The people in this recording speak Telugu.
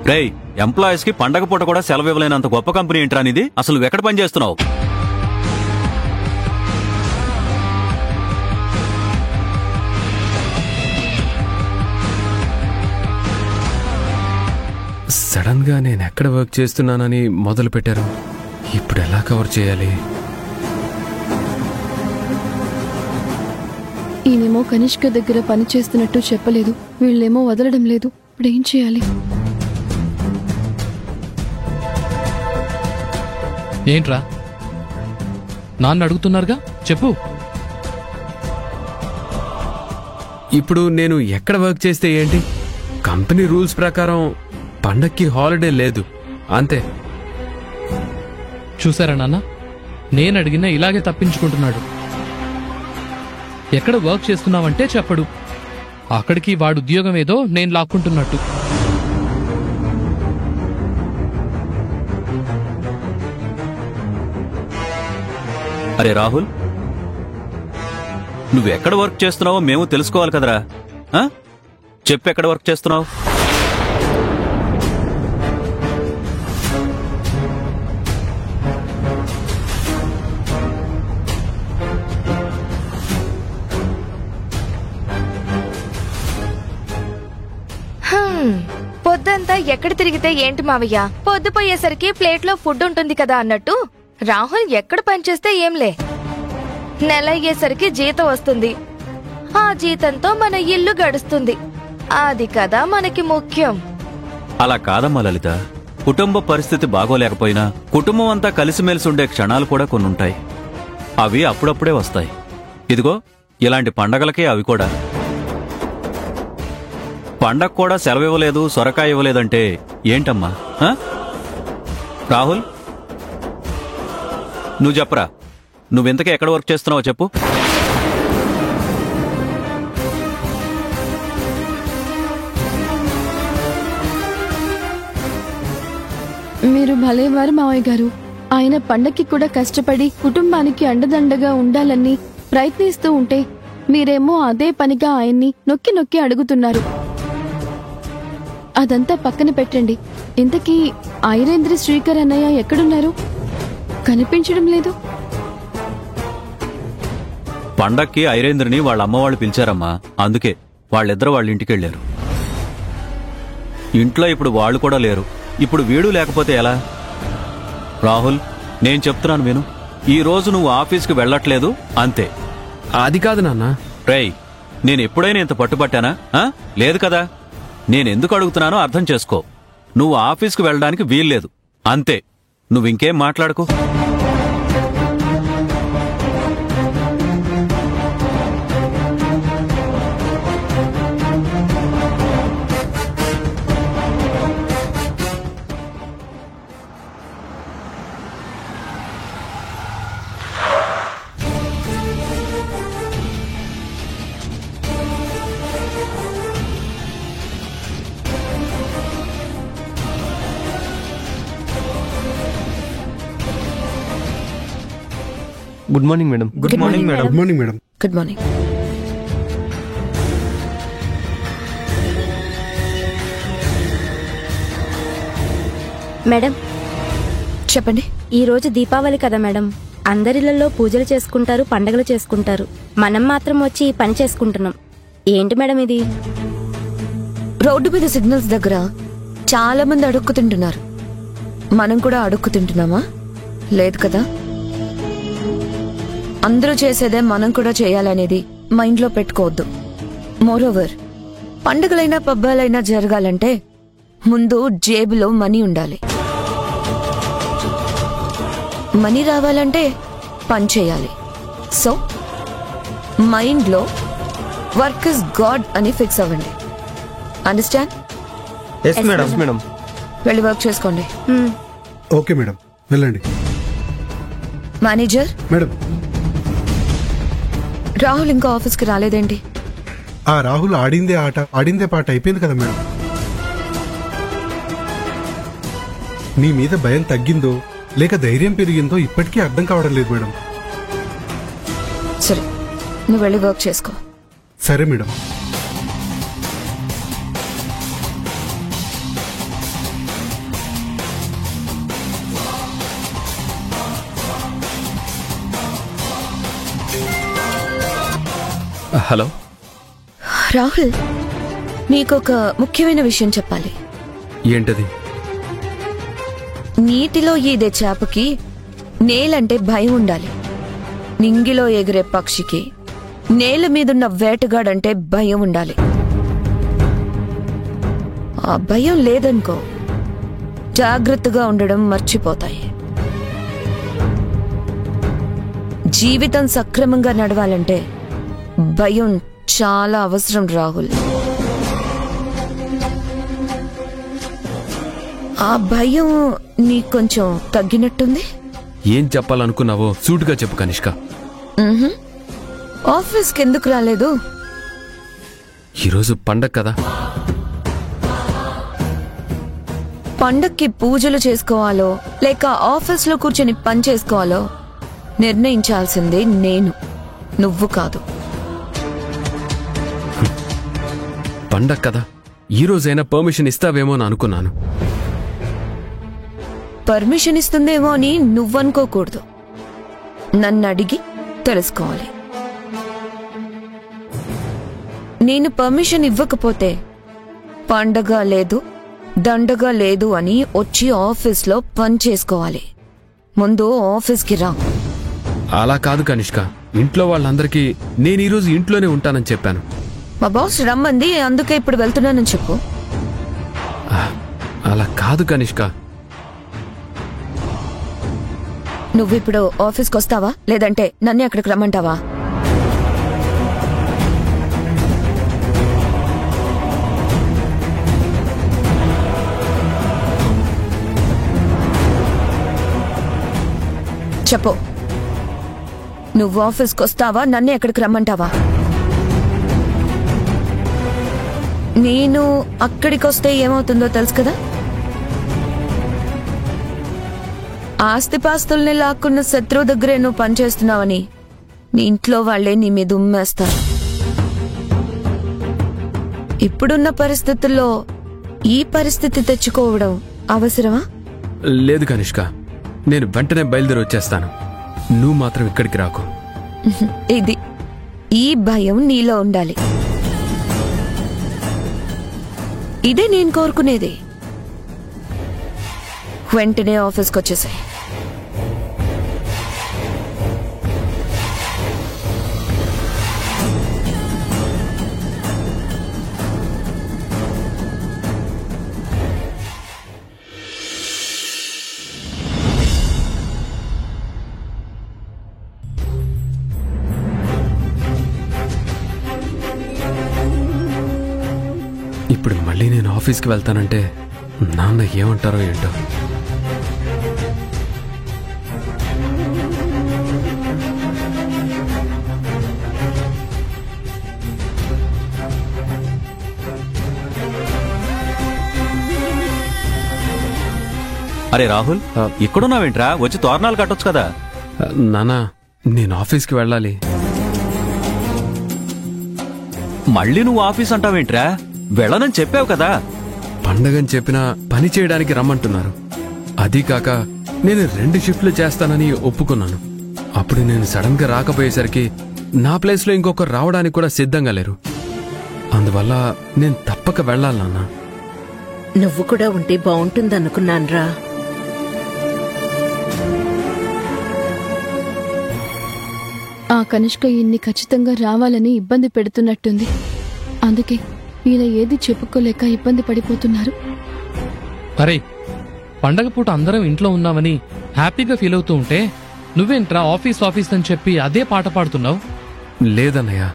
రేయ్, ఎంప్లాయీస్ కి పండగ పూట కూడా సెలవు ఇవ్వలేనంత గొప్ప కంపెనీ ఏంట్రా నీది? అసలు ఎక్కడ పని చేస్తున్నావు? సడన్ గా నేను ఎక్కడ వర్క్ చేస్తున్నానని మొదలు పెట్టారు. ఇప్పుడు ఎలా కవర్ చేయాలి? ఈయనేమో కనిష్క దగ్గర పని చేస్తున్నట్టు చెప్పలేదు, వీళ్ళేమో వదలడం లేదు. ఇప్పుడు ఏం చేయాలి? ఏంట్రా నాన్న అడుగుతున్నారుగా, చెప్పు. ఇప్పుడు నేను ఎక్కడ వర్క్ చేస్తే ఏంటి? కంపెనీ రూల్స్ ప్రకారం పండక్కి హాలిడే లేదు, అంతే. చూసారా నాన్న, నేను అడిగినా ఇలాగే తప్పించుకుంటున్నాడు. ఎక్కడ వర్క్ చేస్తున్నావంటే చెప్పడు, అక్కడికి వాడు ఉద్యోగం ఏదో నేను లాక్కుంటున్నట్టు. అరే రాహుల్, నువ్వు ఎక్కడ వర్క్ చేస్తున్నావో మేము తెలుసుకోవాలి కదరా. చెప్పు, ఎక్కడ వర్క్ చేస్తున్నావు? పొద్దంతా ఎక్కడ తిరిగితే ఏంటి మావయ్య, పొద్దుపోయేసరికి ప్లేట్లో ఫుడ్ ఉంటుంది కదా అన్నట్టు రాహుల్ ఎక్కడ పనిచేస్తే ఏంలే. నెల అయ్యేసరికి జీతం వస్తుంది, ఆ జీతంతో మన ఇల్లు గడుస్తుంది. అది కదా మనకి ముఖ్యం. అలా కాదమ్మా లలిత, కుటుంబ పరిస్థితి బాగోలేకపోయినా కుటుంబం అంతా కలిసిమెలిసి ఉండే క్షణాలు కూడా కొన్నుంటాయి. అవి అప్పుడప్పుడే వస్తాయి. ఇదిగో ఇలాంటి పండగలకే అవి కూడా. పండగ కూడా సెలవివ్వలేదు, సొరకాయ ఇవ్వలేదంటే ఏంటమ్మా? రాహుల్, నువ్వు చెప్పరా, నువ్వెంతకే ఎక్కడ వర్క్ చేస్తున్నావో చెప్పు. మీరు భలేవారు మావయ్య గారు. ఆయన పండక్కి కూడా కష్టపడి కుటుంబానికి అండదండగా ఉండాలని ప్రయత్నిస్తూ ఉంటే మీరేమో అదే పనిగా ఆయన్ని నొక్కి నొక్కి అడుగుతున్నారు. అదంతా పక్కన పెట్టండి. ఇంతకీ ఐరేంద్ర శ్రీకర్ అన్నయ్య ఎక్కడున్నారు? కనిపించడం లేదు. పండక్కి ఐరేంద్రని వాళ్ళ అమ్మవాళ్ళు పిలిచారమ్మా, అందుకే వాళ్ళిద్దరూ వాళ్ళ ఇంటికెళ్లారు. ఇంట్లో ఇప్పుడు వాళ్ళు కూడా లేరు. ఇప్పుడు వీడు లేకపోతే ఎలా? రాహుల్, నేను చెప్తున్నాను విను. ఈ రోజు నువ్వు ఆఫీస్కి వెళ్లట్లేదు, అంతే. అది కాదు నాన్న. రేయ్, నేను ఎప్పుడైనా ఇంత పట్టుబట్టానా? లేదు కదా. నేనెందుకు అడుగుతున్నానో అర్థం చేసుకో. నువ్వు ఆఫీస్కి వెళ్ళడానికి వీల్లేదు, అంతే. నువ్వింకేం మాట్లాడుకో. Good morning madam. Good morning madam. Good morning madam. Good morning. Madam చెప్పండి. ఈ రోజు దీపావళి కదా మేడం, అందరిళ్లలో పూజలు చేసుకుంటారు, పండగలు చేసుకుంటారు. మనం మాత్రం వచ్చి పని చేసుకుంటున్నాం. ఏంటి మేడం ఇది? రోడ్డు మీద సిగ్నల్స్ దగ్గర చాలా మంది అడుక్కు తింటున్నారు. మనం కూడా అడుక్కు తింటున్నామా? లేదు కదా. అందరూ చేసేదే మనం కూడా చేయాలనేది మైండ్ లో పెట్టుకోవద్దు. మోరోవర్, పండుగలైనా పబ్బాలైనా జరగాలంటే ముందు జేబులో మనీ ఉండాలి. మనీ రావాలంటే పని చేయాలి. సో మైండ్ లో వర్క్ ఇస్ గాడ్ అని ఫిక్స్ అవ్వండి. అండర్స్టాండ్? Yes madam. వెళ్ళి వర్క్ చేసుకోండి. ఓకే మేడం, వెళ్ళండి. మేనేజర్ మేడం, రాహుల్ ఇంకా ఆఫీస్కి రాలేదేంటి? ఆ రాహుల్ ఆడిందే ఆట ఆడిందే పాట అయిపోయింది కదా మేడం. నీ మీద భయం తగ్గిందో లేక ధైర్యం పెరిగిందో ఇప్పటికీ అర్థం కావడం లేదు మేడం. సరే, నువ్వు వెళ్ళి వర్క్ చేసుకో. సరే మేడం. హలో రాహుల్, నీకొక ముఖ్యమైన విషయం చెప్పాలి. ఏంటది? నీటిలో ఈదే చేపకి నేలంటే భయం ఉండాలి. నింగిలో ఎగిరే పక్షికి నేల మీదున్న వేటగాడంటే భయం ఉండాలి. ఆ భయం లేదనుకో, జాగ్రత్తగా ఉండడం మర్చిపోతాయి. జీవితం సక్రమంగా నడవాలంటే భయం చాలా అవసరం రాహుల్. ఆ భయం నీకు కొంచెం తగ్గినట్టుంది. ఏం చెప్పాలనుకున్నావో సూటుగా చెప్పు కనిష్క. ఆఫీస్కి ఎందుకు రాలేదు? ఈరోజు పండగ కదా. పండక్కి పూజలు చేసుకోవాలో లేక ఆఫీస్లో కూర్చొని పని చేసుకోవాలో నిర్ణయించాల్సిందే నేను, నువ్వు కాదు. పండగ కదా, ఈ రోజైనా పర్మిషన్ ఇస్తావేమో అని అనుకున్నాను. పర్మిషన్ ఇస్తుందేమో అని నువ్వనుకోకూడదు, నన్ను అడిగి తెలుసుకోవాలి. నేను పర్మిషన్ ఇవ్వకపోతే పండగ లేదు దండగా లేదు అని వచ్చి ఆఫీస్లో పని చేసుకోవాలి. ముందు ఆఫీస్కి రా. అలా కాదు కనిష్క, ఇంట్లో వాళ్ళందరికీ నేను ఈరోజు ఇంట్లోనే ఉంటానని చెప్పాను. మా బాస్ రమ్మంది, అందుకే ఇప్పుడు వెళ్తున్నానని చెప్పు. అలా కాదు కనిష్క. నువ్విప్పుడు ఆఫీస్కి వస్తావా లేదంటే నన్నే అక్కడికి రమ్మంటావా? చెప్పు, నువ్వు ఆఫీస్కి వస్తావా నన్నే అక్కడికి రమ్మంటావా? నేను అక్కడికి వస్తే ఏమవుతుందో తెలుసు కదా. ఆస్తిపాస్తుల్ని లాక్కున్న శత్రువు దగ్గరే నువ్వు పనిచేస్తున్నావని నీ ఇంట్లో వాళ్లే నీ మీద ఉమ్మేస్తారు. ఇప్పుడున్న పరిస్థితుల్లో ఈ పరిస్థితి తెచ్చుకోవడం అవసరమా? లేదు కనిష్క, నేను వెంటనే బయలుదేరి వచ్చేస్తాను. నువ్వు మాత్రం ఇక్కడికి రాకు. ఇది ఈ భయం నీలో ఉండాలి. ఇదే నేను కోరుకునేది. వెంటనే ఆఫీస్కి వచ్చేసాయి. ఇప్పుడు మళ్ళీ నేను ఆఫీస్కి వెళ్తానంటే నాన్న ఏమంటారో ఏంటో. అరే రాహుల్, ఇక్కడున్నావేంట్రా? వచ్చి తోరణాలు కట్టొచ్చు కదా. నానా, నేను ఆఫీస్కి వెళ్ళాలి. మళ్ళీ నువ్వు ఆఫీస్ అంటావేంట్రా? వెళ్ళనని చెప్పావు కదా. పండగని చెప్పినా పని చేయడానికి రమ్మంటున్నారు. అదీ కాక నేను 2 షిఫ్ట్లు చేస్తానని ఒప్పుకున్నాను. అప్పుడు నేను సడన్ గా రాకపోయేసరికి నా ప్లేస్లో ఇంకొకరు రావడానికి కూడా సిద్ధంగా లేరు. అందువల్ల నేను తప్పక వెళ్ళాలి నాన్న. నువ్వు కూడా ఉంటే బాగుంటుందనుకున్నాన్రా. ఆ కనిష్క ఈయన్ని ఖచ్చితంగా రావాలని ఇబ్బంది పెడుతున్నట్టుంది. అందుకే ఈయన ఏది చెప్పుకోలేక ఇబ్బంది పడిపోతున్నారు. అరే, పండగ పూట అందరం ఇంట్లో ఉన్నామని హ్యాపీగా ఫీల్ అవుతూ ఉంటే నువ్వేంట్రా ఆఫీస్ ఆఫీస్ అని చెప్పి అదే పాట పాడుతున్నావు? లేదన్నయ్య,